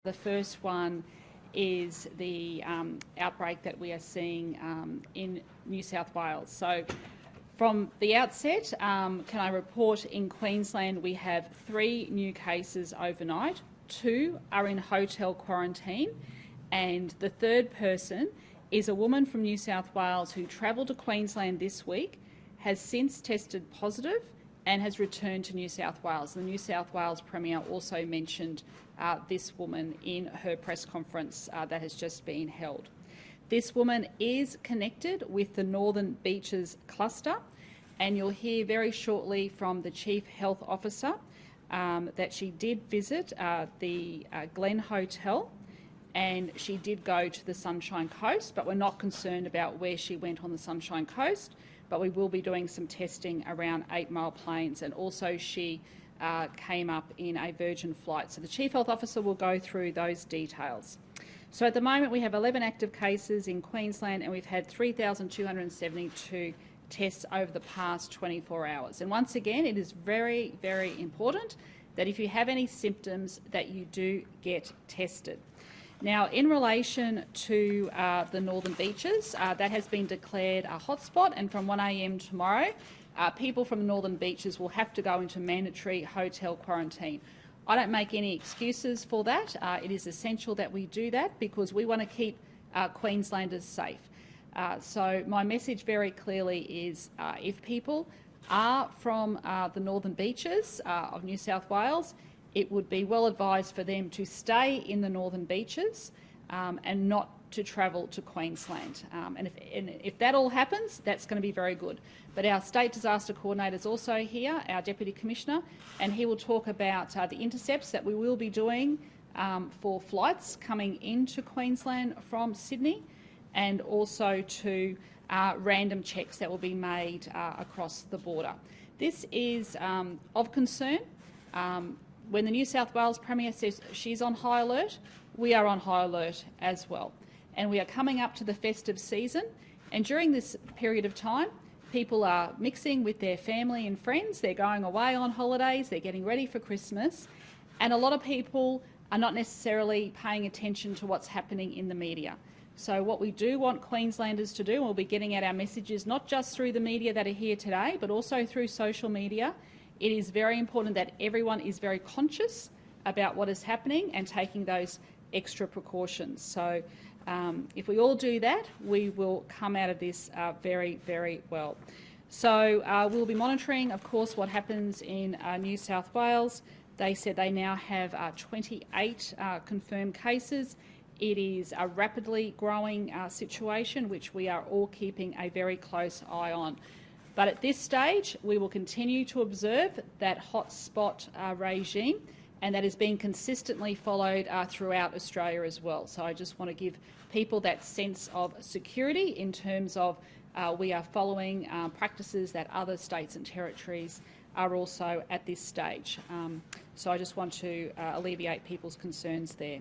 The first one is the outbreak that we are seeing in New South Wales. So from the outset, can I report in Queensland we have 3 new cases overnight, 2 are in hotel quarantine, and the third person is a woman from New South Wales who travelled to Queensland this week, has since tested positive and has returned to New South Wales. The New South Wales Premier also mentioned this woman in her press conference that has just been held. This woman is connected with the Northern Beaches cluster, and you'll hear very shortly from the Chief Health Officer that she did visit the Glen Hotel, and she did go to the Sunshine Coast, but we're not concerned about where she went on the Sunshine Coast, but we will be doing some testing around 8 Mile Plains, and also she came up in a Virgin flight. So the Chief Health Officer will go through those details. So at the moment we have 11 active cases in Queensland, and we've had 3,272 tests over the past 24 hours. And once again, it is very, very important that if you have any symptoms that you do get tested. Now, in relation to the Northern Beaches, that has been declared a hotspot, and from 1 a.m. tomorrow, people from the Northern Beaches will have to go into mandatory hotel quarantine. I don't make any excuses for that. It is essential that we do that because we want to keep Queenslanders safe. So my message very clearly is if people are from the Northern Beaches of New South Wales, it would be well advised for them to stay in the Northern Beaches and not to travel to Queensland. And if that all happens, that's going to be very good. But our State Disaster Coordinator is also here, our Deputy Commissioner, and he will talk about the intercepts that we will be doing for flights coming into Queensland from Sydney, and also to random checks that will be made across the border. This is of concern. When the New South Wales Premier says she's on high alert, we are on high alert as well. And we are coming up to the festive season, and during this period of time, people are mixing with their family and friends, they're going away on holidays, they're getting ready for Christmas, and a lot of people are not necessarily paying attention to what's happening in the media. So what we do want Queenslanders to do, and we'll be getting out our messages not just through the media that are here today, but also through social media. It is very important that everyone is very conscious about what is happening and taking those extra precautions. So if we all do that, we will come out of this very, very well. So we'll be monitoring, of course, what happens in New South Wales. They said they now have 28 confirmed cases. It is a rapidly growing situation, which we are all keeping a very close eye on. But at this stage, we will continue to observe that hotspot regime, and that is being consistently followed throughout Australia as well. So I just want to give people that sense of security in terms of we are following practices that other states and territories are also at this stage. So I just want to alleviate people's concerns there.